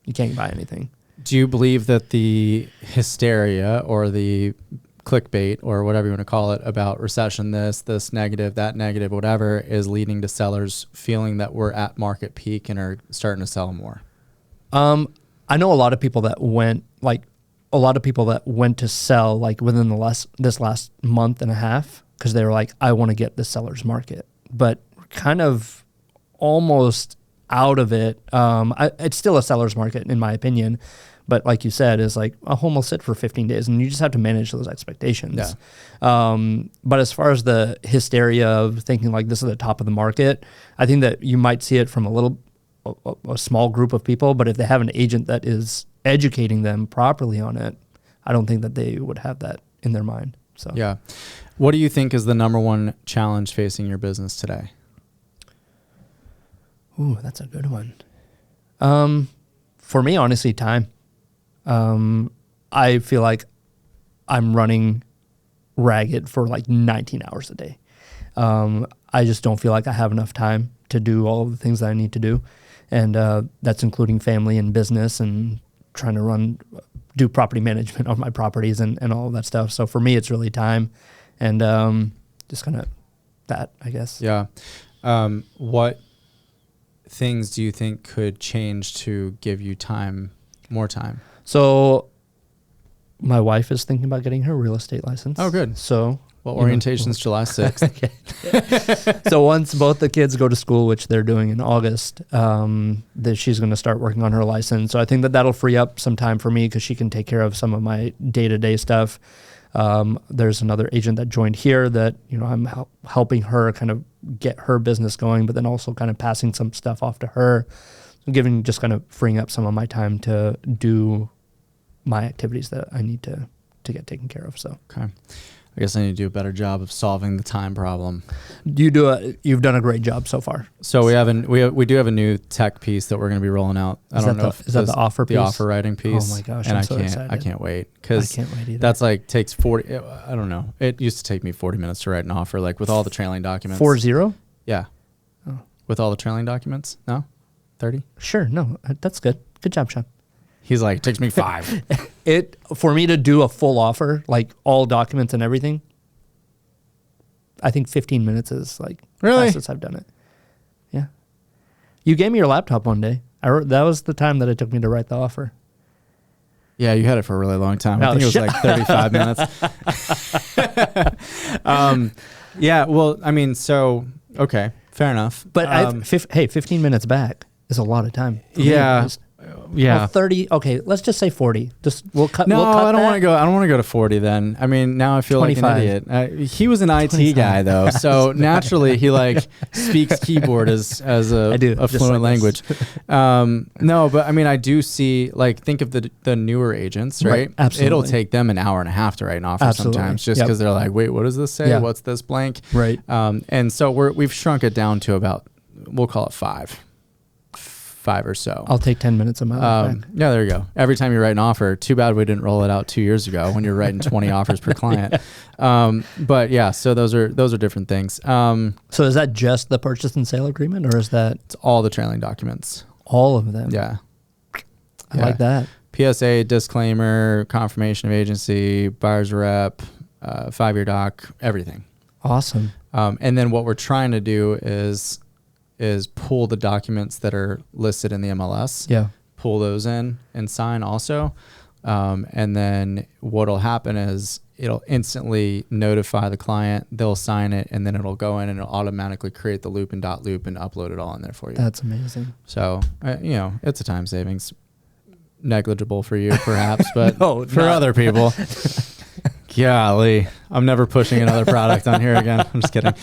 Speaker 5: You can't buy anything.
Speaker 2: Do you believe that the hysteria or the clickbait or whatever you want to call it about recession, this negative, that negative, whatever, is leading to sellers feeling that we're at market peak and are starting to sell more?
Speaker 5: I know a lot of people that went to sell like within this last month and a half because they were like, I want to get the seller's market, but kind of almost out of it. It's still a seller's market in my opinion, but like you said, is like a home will sit for 15 days and you just have to manage those expectations.
Speaker 2: Yeah.
Speaker 5: But as far as the hysteria of thinking like this is the top of the market, I think that you might see it from a small group of people, but if they have an agent that is educating them properly on it, I don't think that they would have that in their mind. So
Speaker 2: Yeah. What do you think is the number one challenge facing your business today?
Speaker 5: Ooh, that's a good one. For me, honestly, time. I feel like I'm running ragged for like 19 hours a day. I just don't feel like I have enough time to do all of the things that I need to do. And that's including family and business and trying to do property management on my properties and all of that stuff. So for me, it's really time and just kind of that, I guess.
Speaker 2: Yeah. What things do you think could change to give you more time?
Speaker 5: So my wife is thinking about getting her real estate license.
Speaker 2: Oh, good.
Speaker 5: So
Speaker 2: Well, orientation's July 6th.
Speaker 5: So once both the kids go to school, which they're doing in August, that she's going to start working on her license. So I think that that'll free up some time for me because she can take care of some of my day-to-day stuff. There's another agent that joined here that, I'm helping her kind of get her business going, but then also kind of passing some stuff off to her, just kind of freeing up some of my time to do my activities that I need to get taken care of. So,
Speaker 2: okay. I guess I need to do a better job of solving the time problem.
Speaker 5: You've done a great job so far.
Speaker 2: So we do have a new tech piece that we're going to be rolling out.
Speaker 5: Is that the offer piece?
Speaker 2: The offer writing piece.
Speaker 5: Oh my gosh,
Speaker 2: and
Speaker 5: I'm so excited.
Speaker 2: I can't wait because
Speaker 5: I can't wait either.
Speaker 2: that's like takes 40. I don't know. It used to take me 40 minutes to write an offer, like with all the trailing documents.
Speaker 5: 40?
Speaker 2: Yeah.
Speaker 5: Oh.
Speaker 2: With all the trailing documents? No? 30?
Speaker 5: Sure. No, that's good. Good job, Sean.
Speaker 2: He's like, it takes me 5.
Speaker 5: For me to do a full offer, like all documents and everything, I think 15 minutes is like
Speaker 2: really
Speaker 5: fastest I've done it. Yeah. You gave me your laptop one day. That was the time that it took me to write the offer.
Speaker 2: Yeah, you had it for a really long time. I think it was like 35 minutes. Yeah, well, I mean, so, okay, fair enough.
Speaker 5: But 15 minutes back is a lot of time.
Speaker 2: Yeah. Yeah.
Speaker 5: Well, 30. Okay, let's just say 40. We'll cut.
Speaker 2: No,
Speaker 5: we'll cut
Speaker 2: I don't
Speaker 5: that.
Speaker 2: want to go. I don't want to go to 40. Then I mean, now I feel
Speaker 5: 25.
Speaker 2: like an idiot. He was an IT
Speaker 5: 25.
Speaker 2: guy though, so naturally he like speaks keyboard as a fluent
Speaker 5: like
Speaker 2: language. No, but I mean, I do see like think of the newer agents, right?
Speaker 5: Absolutely.
Speaker 2: It'll take them an hour and a half to write an offer sometimes, just because they're like, wait, what does this say?
Speaker 5: Yeah.
Speaker 2: What's this blank?
Speaker 5: Right.
Speaker 2: And so we've shrunk it down to about, we'll call it 5 or so.
Speaker 5: I'll take 10 minutes of my life back.
Speaker 2: Yeah, there you go. Every time you write an offer, too bad we didn't roll it out 2 years ago when you're writing 20 offers per client. But yeah, so those are different things.
Speaker 5: So is that just the purchase and sale agreement, or is that
Speaker 2: It's all the trailing documents.
Speaker 5: all of them?
Speaker 2: Yeah.
Speaker 5: I like that.
Speaker 2: PSA, disclaimer, confirmation of agency, buyer's rep, 5-year doc, everything.
Speaker 5: Awesome.
Speaker 2: And then what we're trying to do is pull the documents that are listed in the MLS.
Speaker 5: Yeah.
Speaker 2: Pull those in and sign also. And then what'll happen is it'll instantly notify the client, they'll sign it, and then it'll go in and it'll automatically create the loop and upload it all in there for you.
Speaker 5: That's amazing.
Speaker 2: So, it's a time savings. Negligible for you perhaps, but
Speaker 5: No,
Speaker 2: for
Speaker 5: not.
Speaker 2: other people. Golly, I'm never pushing another product on here again. I'm just kidding.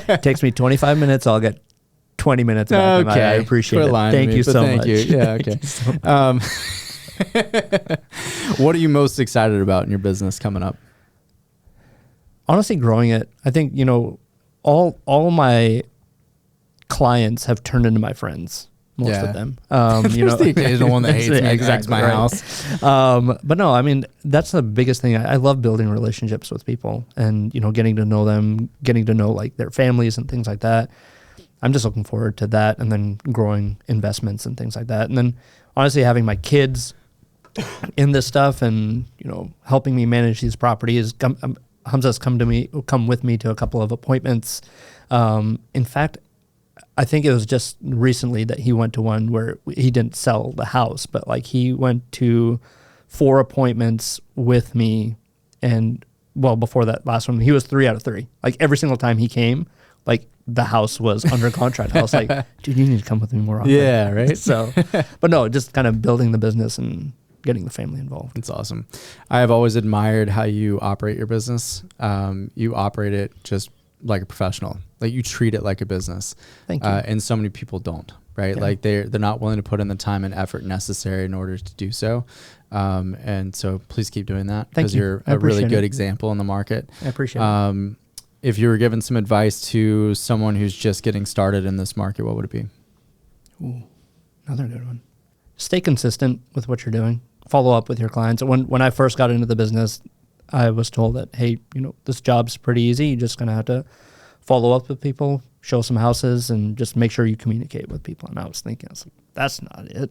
Speaker 5: It takes me 25 minutes. I'll get 20 minutes back.
Speaker 2: Okay.
Speaker 5: I appreciate
Speaker 2: Quit
Speaker 5: it.
Speaker 2: lying to
Speaker 5: Thank
Speaker 2: me,
Speaker 5: you
Speaker 2: but
Speaker 5: so
Speaker 2: thank
Speaker 5: much.
Speaker 2: you. Yeah, okay. What are you most excited about in your business coming up?
Speaker 5: Honestly, growing it. I think, all my clients have turned into my friends. Most of them.
Speaker 2: There's the occasional one that hates me, exactly my
Speaker 5: right.
Speaker 2: house.
Speaker 5: But no, I mean, that's the biggest thing. I love building relationships with people and, getting to know them, getting to know like their families and things like that. I'm just looking forward to that, and then growing investments and things like that. And then honestly, having my kids in this stuff and, helping me manage these properties. Hamza's come with me to a couple of appointments. In fact, I think it was just recently that he went to one where he didn't sell the house, but like he went to 4 appointments with me. And well, before that last one, he was 3 out of 3. Like every single time he came, like the house was under contract. I was like, dude, you need to come with me more often.
Speaker 2: Yeah, right.
Speaker 5: So, but no, just kind of building the business and getting the family involved.
Speaker 2: It's awesome. I have always admired how you operate your business. You operate it just like a professional. Like you treat it like a business.
Speaker 5: Thank you.
Speaker 2: And so many people don't, right?
Speaker 5: Yeah.
Speaker 2: Like they're not willing to put in the time and effort necessary in order to do so. And so please keep doing that because you're a really good example in the market.
Speaker 5: I appreciate it.
Speaker 2: If you were given some advice to someone who's just getting started in this market, what would it be?
Speaker 5: Ooh, another good one. Stay consistent with what you're doing. Follow up with your clients. When I first got into the business, I was told that, hey, this job's pretty easy. You're just going to have to follow up with people, show some houses, and just make sure you communicate with people. And I was like, that's not it.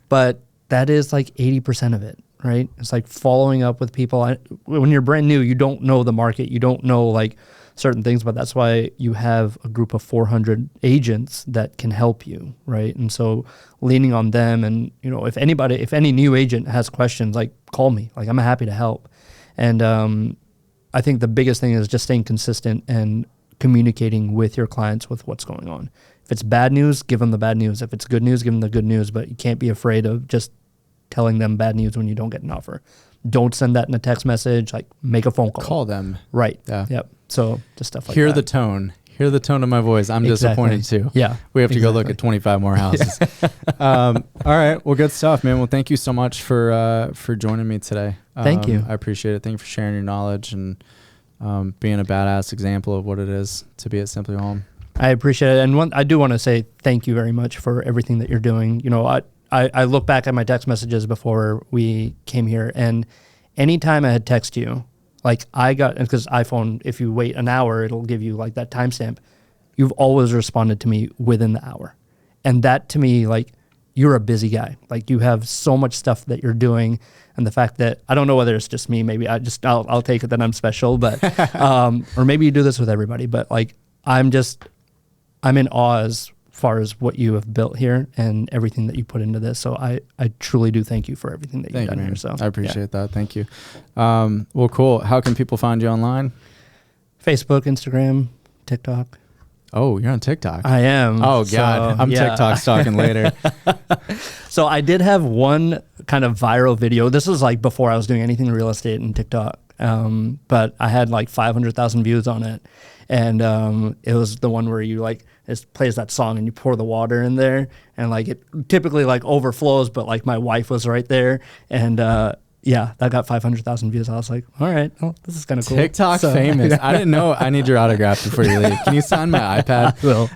Speaker 5: But that is like 80% of it, right? It's like following up with people. When you're brand new, you don't know the market. You don't know like certain things, but that's why you have a group of 400 agents that can help you, right? And so leaning on them, and if any new agent has questions, like call me. Like I'm happy to help. And I think the biggest thing is just staying consistent and communicating with your clients with what's going on. If it's bad news, give them the bad news. If it's good news, give them the good news. But you can't be afraid of just telling them bad news when you don't get an offer. Don't send that in a text message. Like, make a phone call.
Speaker 2: Call them.
Speaker 5: Right.
Speaker 2: Yeah.
Speaker 5: Yep. So just stuff like
Speaker 2: Hear
Speaker 5: that.
Speaker 2: the tone. Hear the tone of my voice. I'm disappointed too.
Speaker 5: Yeah.
Speaker 2: We have to go look at 25 more houses. All right. Well, good stuff, man. Well, thank you so much for joining me today.
Speaker 5: Thank you.
Speaker 2: I appreciate it. Thank you for sharing your knowledge and being a badass example of what it is to be at simpliHŌM.
Speaker 5: I appreciate it. And I do want to say thank you very much for everything that you're doing. You know, I look back at my text messages before we came here, and anytime I had text you, like because iPhone, if you wait an hour, it'll give you like that timestamp. You've always responded to me within the hour. And that to me, like, you're a busy guy. Like, you have so much stuff that you're doing. And the fact that, I don't know whether it's just me, maybe I'll take it that I'm special, but, or maybe you do this with everybody, but like, I'm in awe as far as what you have built here and everything that you put into this. So I truly do thank you for everything that you've done here. So
Speaker 2: I appreciate that. Thank you. Well, cool. How can people find you online?
Speaker 5: Facebook, Instagram, TikTok.
Speaker 2: Oh, you're on TikTok.
Speaker 5: I am.
Speaker 2: Oh God, I'm TikTok stalking later.
Speaker 5: So I did have one kind of viral video. This was like before I was doing anything in real estate and TikTok. But I had like 500,000 views on it. And it was the one where you like, it plays that song and you pour the water in there and like it typically like overflows, but like my wife was right there. And yeah, that got 500,000 views. I was like, all right, well, this is kind of cool.
Speaker 2: TikTok famous. I didn't know. I need your autograph before you leave. Can you sign my iPad?
Speaker 5: I will.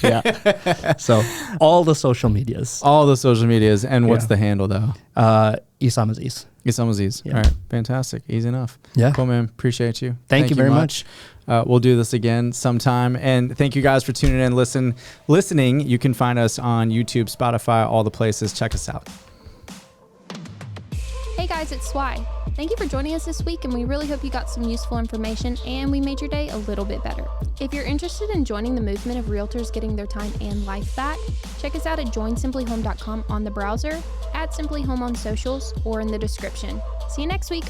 Speaker 5: Yeah. So all the social medias.
Speaker 2: All the social medias. And what's the handle though?
Speaker 5: Isam Aziz.
Speaker 2: Isam Aziz.
Speaker 5: Yeah.
Speaker 2: All right. Fantastic. Easy enough.
Speaker 5: Yeah.
Speaker 2: Cool, man. Appreciate you.
Speaker 5: Thank you very much.
Speaker 2: We'll do this again sometime. And thank you guys for tuning in, listening. You can find us on YouTube, Spotify, all the places. Check us out.
Speaker 4: Hey guys, it's Swy. Thank you for joining us this week, and we really hope you got some useful information and we made your day a little bit better. If you're interested in joining the movement of realtors getting their time and life back, check us out at joinsimpliHome.com on the browser, at simpliHome on socials, or in the description. See you next week.